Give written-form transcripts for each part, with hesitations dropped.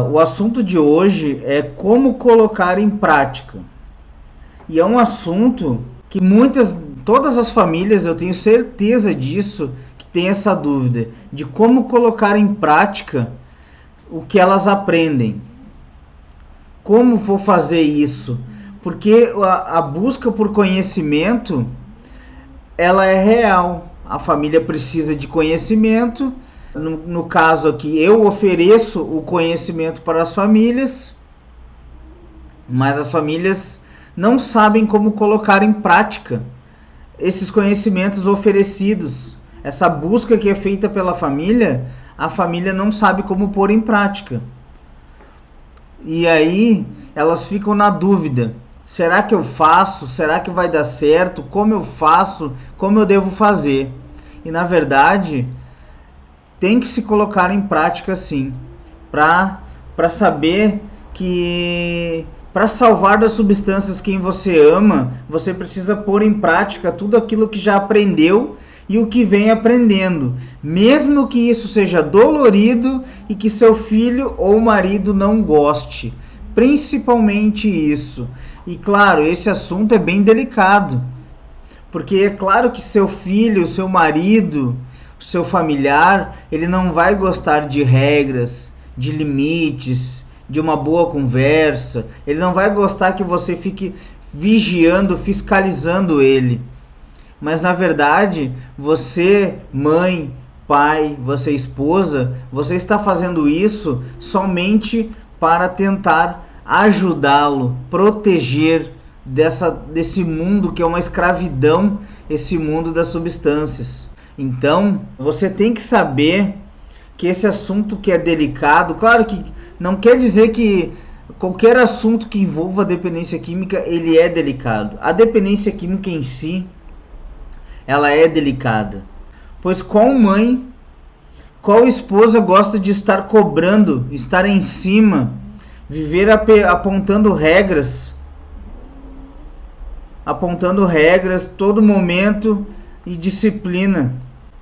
O assunto de hoje é como colocar em prática. E é um assunto que todas as famílias, eu tenho certeza disso, que tem essa dúvida de como colocar em prática o que elas aprendem. Como vou fazer isso? Porque a busca por conhecimento, ela é real. A família precisa de conhecimento. No caso aqui, eu ofereço o conhecimento para as famílias, mas as famílias não sabem como colocar em prática esses conhecimentos oferecidos. Essa busca que é feita pela família, a família não sabe como pôr em prática. E aí elas ficam na dúvida: será que eu faço? Será que vai dar certo? Como eu faço? Como eu devo fazer? E na verdade, tem que se colocar em prática sim, para saber que para salvar das substâncias quem você ama, você precisa pôr em prática tudo aquilo que já aprendeu e o que vem aprendendo, mesmo que isso seja dolorido e que seu filho ou marido não goste, principalmente isso. E claro, esse assunto é bem delicado, porque é claro que seu filho, seu marido, seu familiar, ele não vai gostar de regras, de limites, de uma boa conversa. Ele não vai gostar que você fique vigiando, fiscalizando ele. Mas na verdade, você, mãe, pai, você esposa, você está fazendo isso somente para tentar ajudá-lo, proteger desse mundo que é uma escravidão, esse mundo das substâncias. Então, você tem que saber que esse assunto que é delicado, claro que não quer dizer que qualquer assunto que envolva dependência química, ele é delicado. A dependência química em si, ela é delicada. Pois qual mãe, qual esposa gosta de estar cobrando, estar em cima, viver apontando regras todo momento e disciplina?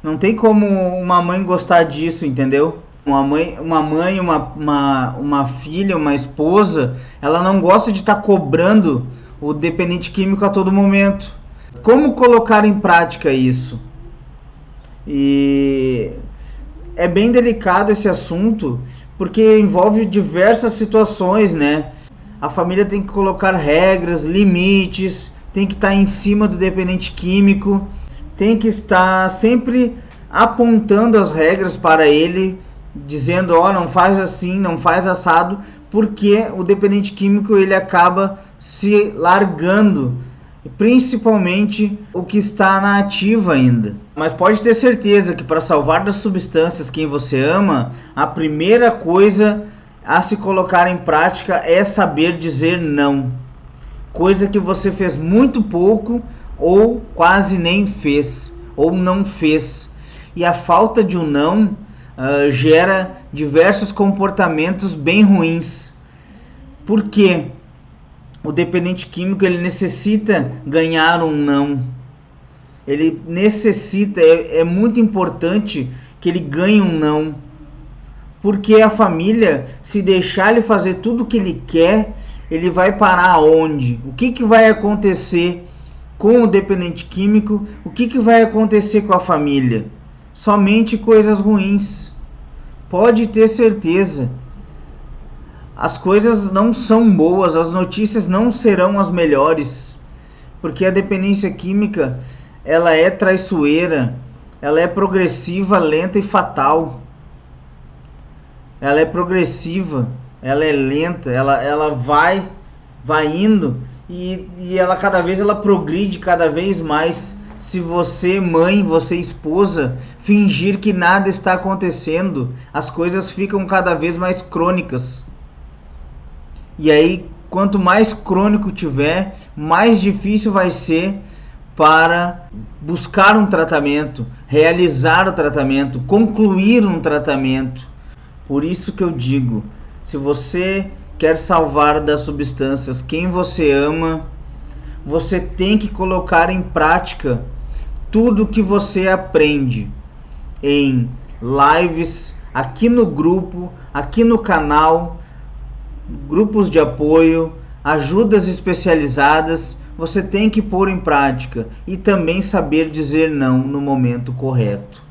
Não tem como uma mãe gostar disso, entendeu? Uma filha, uma esposa, ela não gosta de estar cobrando o dependente químico a todo momento. Como colocar em prática isso? E é bem delicado esse assunto, porque envolve diversas situações, né? A família tem que colocar regras, limites, tem que estar em cima do dependente químico, tem que estar sempre apontando as regras para ele, dizendo, não faz assim, não faz assado, porque o dependente químico ele acaba se largando, principalmente o que está na ativa ainda. Mas pode ter certeza que para salvar das substâncias quem você ama, a primeira coisa a se colocar em prática é saber dizer não. Coisa que você fez muito pouco ou quase nem fez, ou não fez. E a falta de um não gera diversos comportamentos bem ruins. Por quê? O dependente químico ele necessita ganhar um não. Ele necessita, é muito importante que ele ganhe um não. Porque a família, se deixar ele fazer tudo o que ele quer, ele vai parar onde? O que vai acontecer com o dependente químico? O que vai acontecer com a família? Somente coisas ruins. Pode ter certeza. As coisas não são boas, as notícias não serão as melhores. Porque a dependência química, ela é traiçoeira, ela é progressiva, lenta e fatal. Ela é progressiva, ela é lenta, ela vai indo e ela cada vez ela progride cada vez mais. Se você, mãe, você, esposa, fingir que nada está acontecendo, as coisas ficam cada vez mais crônicas. E aí, quanto mais crônico tiver, mais difícil vai ser para buscar um tratamento, realizar o tratamento, concluir um tratamento. Por isso que eu digo, se você quer salvar das substâncias quem você ama, você tem que colocar em prática tudo que você aprende em lives, aqui no grupo, aqui no canal, grupos de apoio, ajudas especializadas, você tem que pôr em prática e também saber dizer não no momento correto.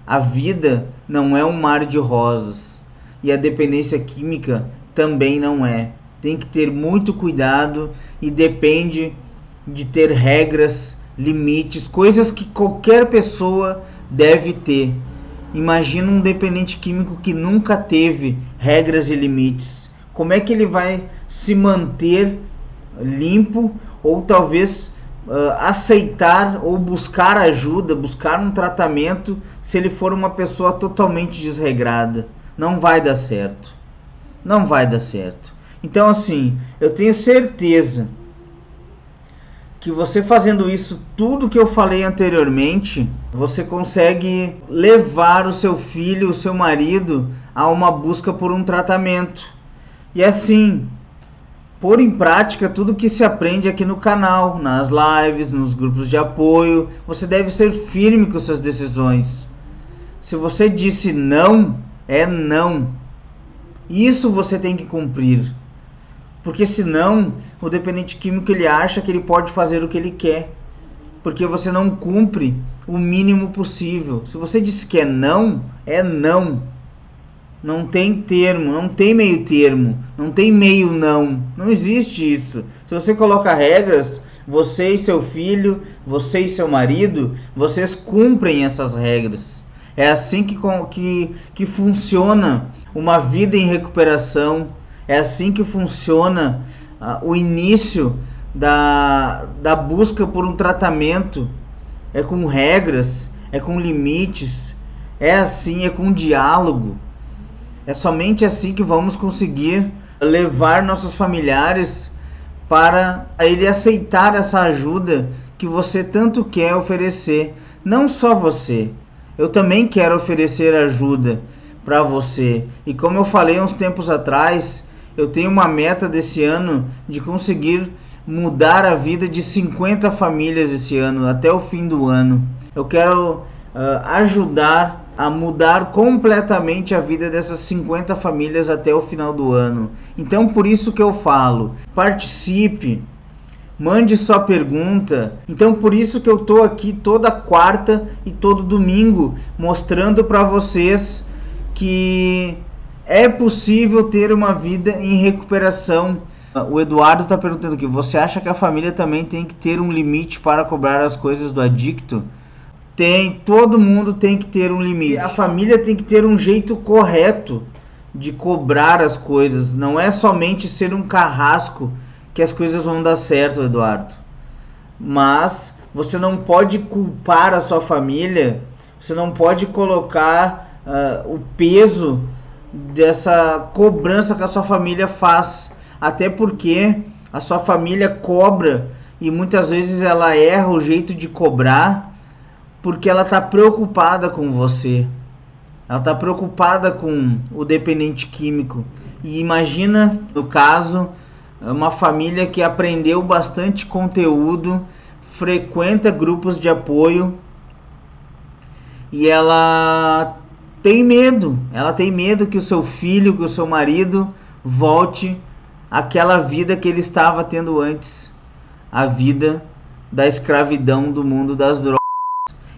A vida não é um mar de rosas e a dependência química também não é. Tem que ter muito cuidado e depende de ter regras, limites, coisas que qualquer pessoa deve ter. Imagina um dependente químico que nunca teve regras e limites. Como é que ele vai se manter limpo ou talvez aceitar ou buscar ajuda, buscar um tratamento se ele for uma pessoa totalmente desregrada? Não vai dar certo. Não vai dar certo. Então, assim, eu tenho certeza que você fazendo isso, tudo que eu falei anteriormente, você consegue levar o seu filho, o seu marido a uma busca por um tratamento. E assim, pôr em prática tudo que se aprende aqui no canal, nas lives, nos grupos de apoio. Você deve ser firme com suas decisões. Se você disse não, é não. Isso você tem que cumprir. Porque senão, o dependente químico ele acha que ele pode fazer o que ele quer. Porque você não cumpre o mínimo possível. Se você disse que é não, é não. Não tem termo, não tem meio termo, não tem meio não. Não existe isso. Se você coloca regras, você e seu filho, você e seu marido, vocês cumprem essas regras. É assim que funciona uma vida em recuperação. É assim que funciona o início da busca por um tratamento. É com regras, é com limites, é assim, é com diálogo. É somente assim que vamos conseguir levar nossos familiares para ele aceitar essa ajuda que você tanto quer oferecer. Não só você, eu também quero oferecer ajuda para você. E como eu falei uns tempos atrás, eu tenho uma meta desse ano de conseguir mudar a vida de 50 famílias esse ano, até o fim do ano. Eu quero ajudar a mudar completamente a vida dessas 50 famílias até o final do ano. Então, por isso que eu falo, participe, mande sua pergunta. Então, por isso que eu tô aqui toda quarta e todo domingo mostrando para vocês que é possível ter uma vida em recuperação. O Eduardo está perguntando aqui, você acha que a família também tem que ter um limite para cobrar as coisas do adicto? Tem, todo mundo tem que ter um limite. A família tem que ter um jeito correto de cobrar as coisas. Não é somente ser um carrasco que as coisas vão dar certo, Eduardo. Mas você não pode culpar a sua família, você não pode colocar o peso dessa cobrança que a sua família faz. Até porque a sua família cobra e muitas vezes ela erra o jeito de cobrar porque ela está preocupada com você. Ela está preocupada com o dependente químico. E imagina, no caso, uma família que aprendeu bastante conteúdo, frequenta grupos de apoio e ela tem medo. Ela tem medo que o seu filho, que o seu marido volte àquela vida que ele estava tendo antes. A vida da escravidão do mundo das drogas.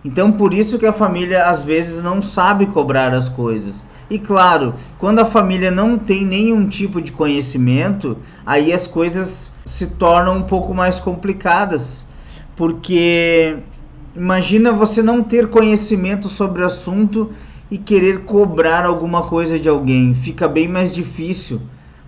Então, por isso que a família às vezes não sabe cobrar as coisas. E claro, quando a família não tem nenhum tipo de conhecimento, aí as coisas se tornam um pouco mais complicadas. Porque imagina você não ter conhecimento sobre o assunto e querer cobrar alguma coisa de alguém. Fica bem mais difícil.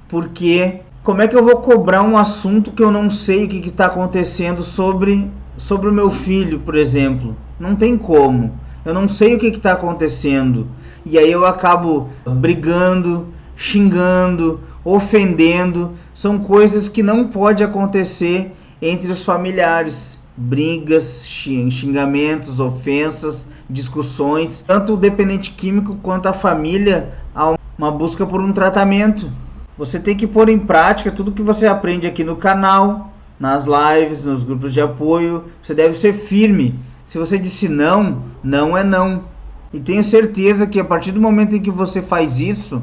Porque como é que eu vou cobrar um assunto que eu não sei o que está acontecendo sobre o meu filho, por exemplo? Não tem como. Eu não sei o que está acontecendo. E aí eu acabo brigando, xingando, ofendendo. São coisas que não pode acontecer entre os familiares. Brigas, xingamentos, ofensas, discussões. Tanto o dependente químico quanto a família há uma busca por um tratamento. Você tem que pôr em prática tudo que você aprende aqui no canal, nas lives, nos grupos de apoio. Você deve ser firme. Se você disse não, não é não. E tenho certeza que a partir do momento em que você faz isso,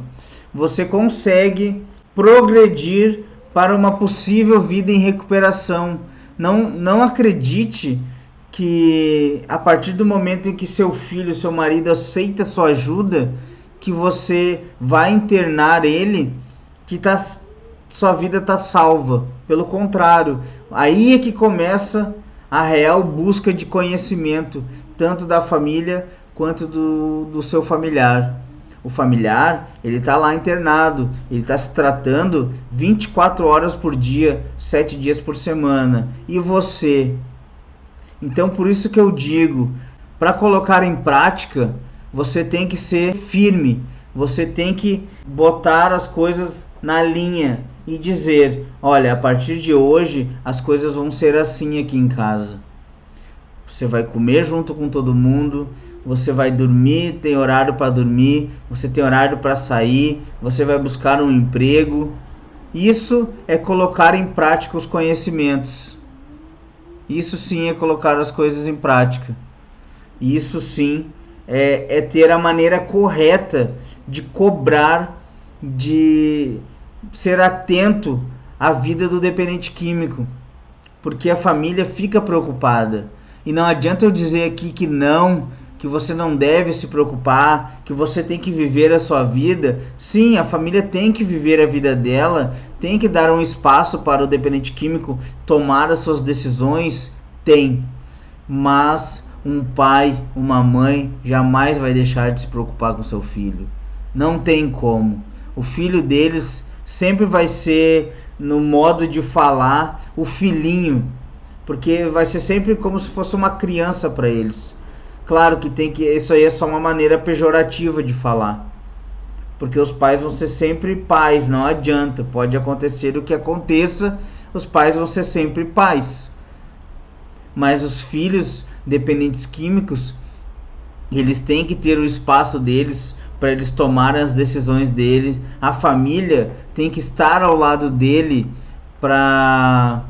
você consegue progredir para uma possível vida em recuperação. Não acredite que a partir do momento em que seu filho, seu marido aceita sua ajuda, que você vai internar ele, que sua vida está salva. Pelo contrário, aí é que começa a real busca de conhecimento, tanto da família quanto do seu familiar. O familiar, ele está lá internado, ele está se tratando 24 horas por dia, 7 dias por semana. E você? Então, por isso que eu digo, para colocar em prática, você tem que ser firme, você tem que botar as coisas na linha e dizer, olha, a partir de hoje as coisas vão ser assim aqui em casa. Você vai comer junto com todo mundo, você vai dormir, tem horário para dormir, você tem horário para sair, você vai buscar um emprego. Isso é colocar em prática os conhecimentos. Isso sim é colocar as coisas em prática. Isso sim é ter a maneira correta de cobrar, de ser atento à vida do dependente químico. Porque a família fica preocupada. E não adianta eu dizer aqui que você não deve se preocupar, que você tem que viver a sua vida. Sim, a família tem que viver a vida dela, tem que dar um espaço para o dependente químico tomar as suas decisões, tem. Mas um pai, uma mãe jamais vai deixar de se preocupar com seu filho. Não tem como. O filho deles sempre vai ser, no modo de falar, o filhinho, porque vai ser sempre como se fosse uma criança para eles. Claro que isso aí é só uma maneira pejorativa de falar, porque os pais vão ser sempre pais, não adianta, pode acontecer o que aconteça, os pais vão ser sempre pais. Mas os filhos dependentes químicos, eles têm que ter o espaço deles para eles tomarem as decisões deles. A família tem que estar ao lado dele para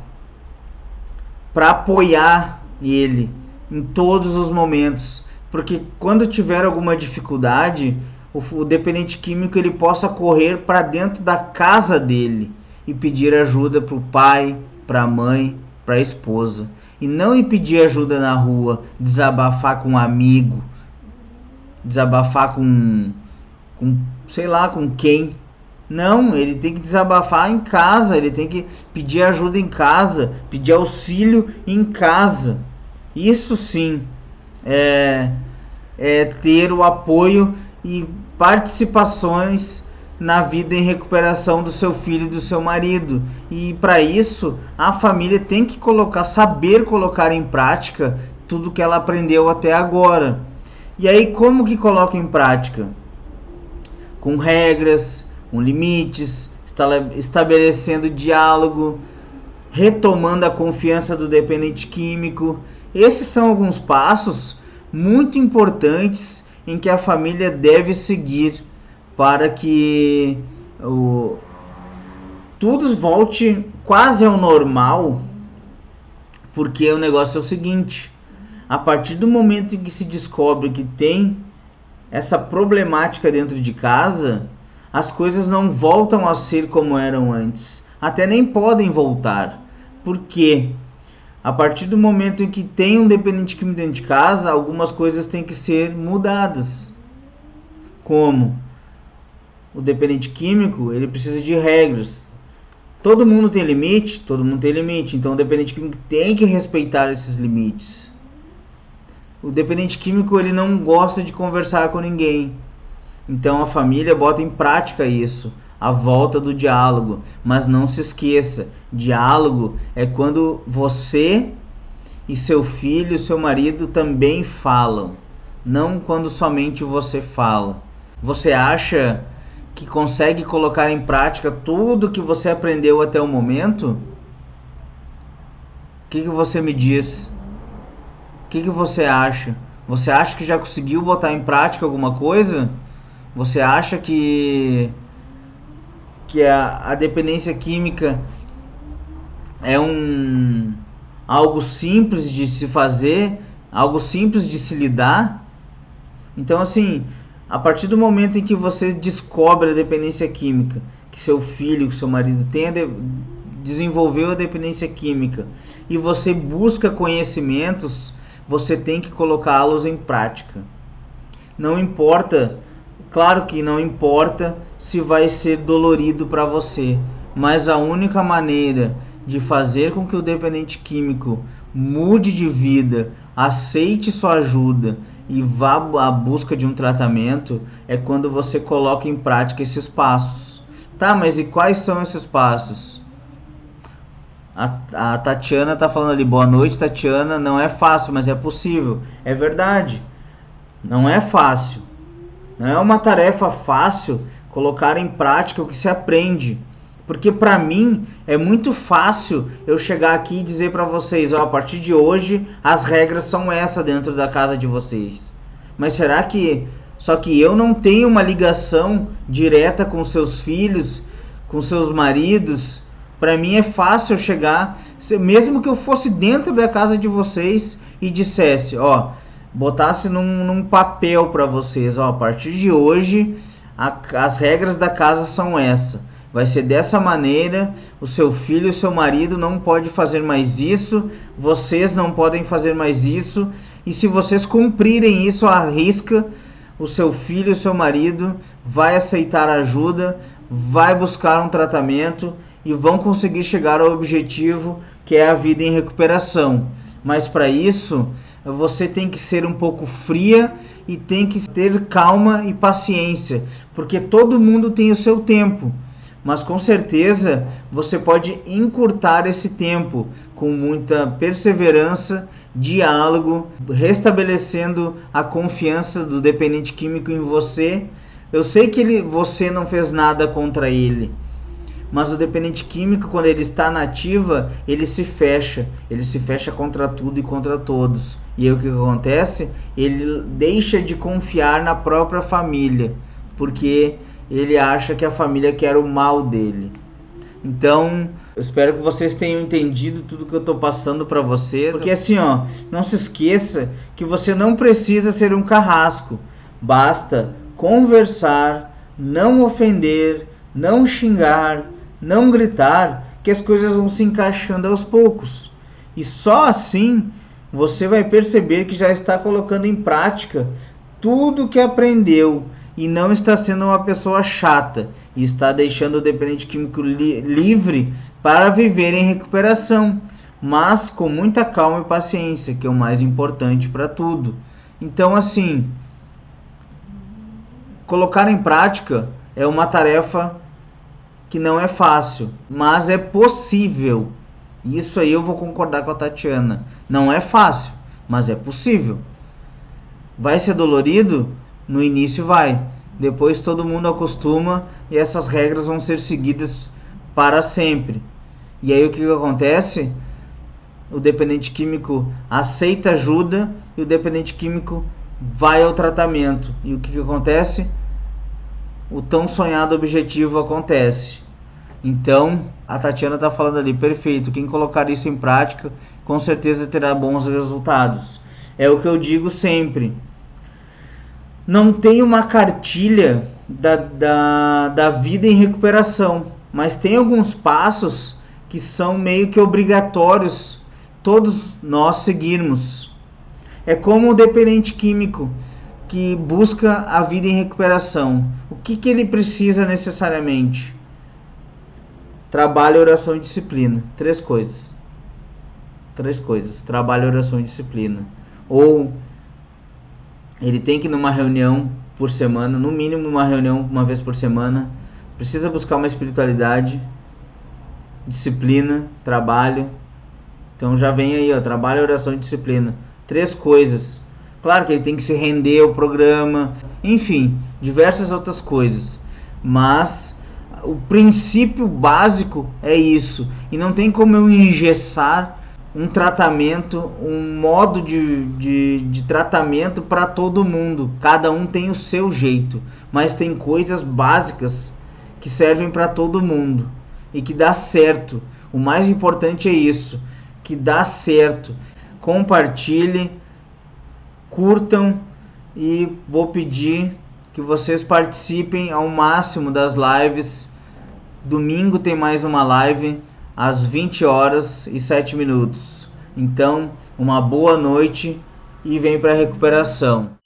apoiar ele em todos os momentos, porque quando tiver alguma dificuldade, o dependente químico ele possa correr para dentro da casa dele e pedir ajuda para o pai, para a mãe, para a esposa, e não ir pedir ajuda na rua, desabafar com um amigo, desabafar com sei lá com quem. Não, ele tem que desabafar em casa, ele tem que pedir ajuda em casa, pedir auxílio em casa. Isso sim é ter o apoio e participações na vida em recuperação do seu filho e do seu marido. E para isso, a família tem que saber colocar em prática tudo que ela aprendeu até agora. E aí, como que coloca em prática? Com regras, com limites, estabelecendo diálogo, retomando a confiança do dependente químico. Esses são alguns passos muito importantes em que a família deve seguir para que tudo volte quase ao normal, porque o negócio é o seguinte: a partir do momento em que se descobre que tem essa problemática dentro de casa, as coisas não voltam a ser como eram antes, até nem podem voltar. Por quê? A partir do momento em que tem um dependente químico dentro de casa, algumas coisas têm que ser mudadas. Como? O dependente químico, ele precisa de regras. Todo mundo tem limite? Todo mundo tem limite. Então o dependente químico tem que respeitar esses limites. O dependente químico, ele não gosta de conversar com ninguém. Então a família bota em prática isso, a volta do diálogo. Mas não se esqueça, diálogo é quando você e seu filho, seu marido também falam, não quando somente você fala. Você acha que consegue colocar em prática tudo que você aprendeu até o momento? O que você me diz? O que você acha? Você acha que já conseguiu botar em prática alguma coisa? Você acha que a dependência química é algo simples de se fazer, algo simples de se lidar? Então, assim, a partir do momento em que você descobre a dependência química, que seu filho, que seu marido desenvolveu a dependência química e você busca conhecimentos, você tem que colocá-los em prática. Não importa, claro que não importa se vai ser dolorido para você, mas a única maneira de fazer com que o dependente químico mude de vida, aceite sua ajuda e vá à busca de um tratamento é quando você coloca em prática esses passos. Tá, mas e quais são esses passos? A Tatiana tá falando ali, boa noite, Tatiana, não é fácil, mas é possível. É verdade, não é fácil. Não é uma tarefa fácil colocar em prática o que se aprende. Porque para mim é muito fácil eu chegar aqui e dizer para vocês, ó, a partir de hoje as regras são essas dentro da casa de vocês. Mas será que... Só que eu não tenho uma ligação direta com seus filhos, com seus maridos. Para mim é fácil chegar, mesmo que eu fosse dentro da casa de vocês e dissesse, ó, botasse num papel para vocês, ó, a partir de hoje as regras da casa são essas. Vai ser dessa maneira, o seu filho e o seu marido não pode fazer mais isso, vocês não podem fazer mais isso, e se vocês cumprirem isso à risca, o seu filho e o seu marido vai aceitar ajuda, vai buscar um tratamento e vão conseguir chegar ao objetivo que é a vida em recuperação. Mas para isso, você tem que ser um pouco fria e tem que ter calma e paciência, porque todo mundo tem o seu tempo. Mas com certeza você pode encurtar esse tempo com muita perseverança, diálogo, restabelecendo a confiança do dependente químico em você. Eu sei que você não fez nada contra ele, mas o dependente químico, quando ele está na ativa, ele se fecha contra tudo e contra todos. E aí o que acontece? Ele deixa de confiar na própria família, porque ele acha que a família quer o mal dele. Então, eu espero que vocês tenham entendido tudo que eu estou passando para vocês. Porque assim, ó, não se esqueça que você não precisa ser um carrasco. Basta conversar, não ofender, não xingar, não gritar, que as coisas vão se encaixando aos poucos. E só assim você vai perceber que já está colocando em prática tudo que aprendeu e não está sendo uma pessoa chata e está deixando o dependente químico livre para viver em recuperação, mas com muita calma e paciência, que é o mais importante para tudo. Então, assim, colocar em prática é uma tarefa que não é fácil, mas é possível. Isso aí eu vou concordar com a Tatiana. Não é fácil, mas é possível. Vai ser dolorido? No início vai. Depois todo mundo acostuma e essas regras vão ser seguidas para sempre. E aí o que acontece? O dependente químico aceita ajuda e o dependente químico vai ao tratamento. E o que acontece? O tão sonhado objetivo acontece. Então, a Tatiana está falando ali, perfeito, quem colocar isso em prática, com certeza terá bons resultados. É o que eu digo sempre. Não tem uma cartilha da vida em recuperação, mas tem alguns passos que são meio que obrigatórios todos nós seguirmos. É como o dependente químico que busca a vida em recuperação. O que ele precisa necessariamente? Trabalho, oração e disciplina. Três coisas. Trabalho, oração e disciplina. Ou ele tem que ir numa reunião por semana, no mínimo uma reunião uma vez por semana. Precisa buscar uma espiritualidade, disciplina, trabalho. Então já vem aí, ó, trabalho, oração e disciplina. Três coisas. Claro que ele tem que se render ao programa, enfim, diversas outras coisas. Mas o princípio básico é isso. E não tem como eu engessar um tratamento, um modo de tratamento para todo mundo. Cada um tem o seu jeito. Mas tem coisas básicas que servem para todo mundo. E que dá certo. O mais importante é isso. Que dá certo. Compartilhe, curtam e vou pedir que vocês participem ao máximo das lives Domingo tem mais uma live às 20 horas e 7 minutos. Então, uma boa noite e vem para a recuperação.